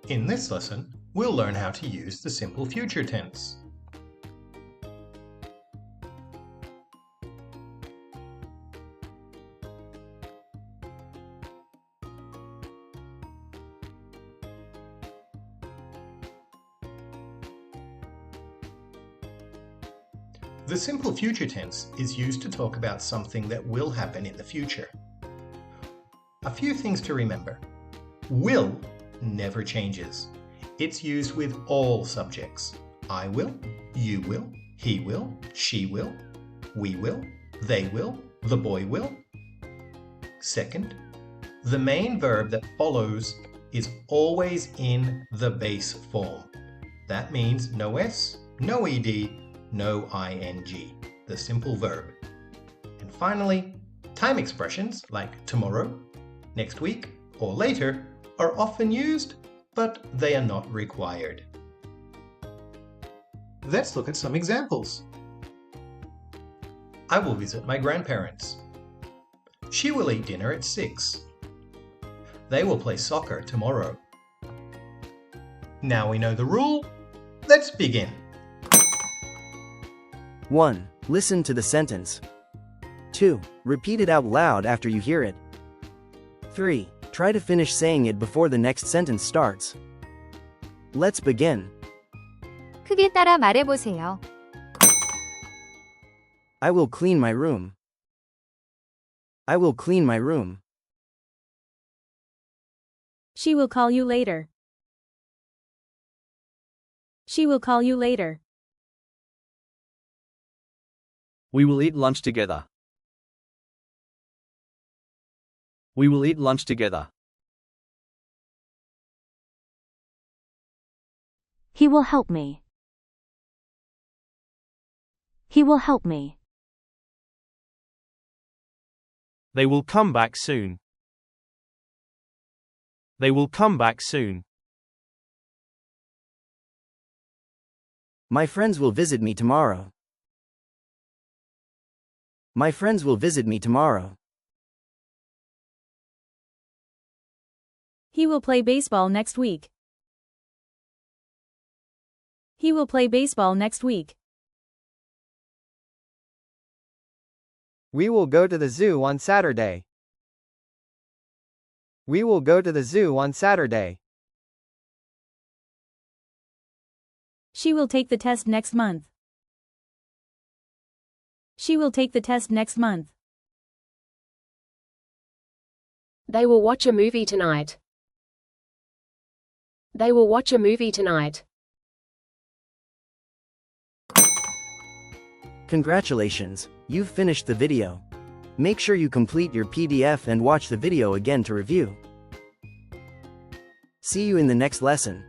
In this lesson, we'll learn how to use the simple future tense. The simple future tense is used to talk about something that will happen in the future. A few things to remember. Will never changes. It's used with all subjects. I will, you will, he will, she will, we will, they will, the boy will. Second, the main verb that follows is always in the base form. That means no S, no ED, no ing, the simple verb. And finally, time expressions like tomorrow, next week, or later are often used, but they are not required. Let's look at some examples. I will visit my grandparents. She will eat dinner at 6. They will play soccer tomorrow. Now we know the rule, let's begin. 1. Listen to the sentence. 2. Repeat it out loud after you hear it. 3. Try to finish saying it before the next sentence starts. Let's begin. 크게 따라 말해보세요. I will clean my room. I will clean my room. She will call you later. She will call you later. We will eat lunch together. We will eat lunch together. He will help me. He will help me. They will come back soon. They will come back soon. My friends will visit me tomorrow. My friends will visit me tomorrow. He will play baseball next week. He will play baseball next week. We will go to the zoo on Saturday. We will go to the zoo on Saturday. She will take the test next month. She will take the test next month. They will watch a movie tonight. They will watch a movie tonight. Congratulations, you've finished the video. Make sure you complete your PDF and watch the video again to review. See you in the next lesson.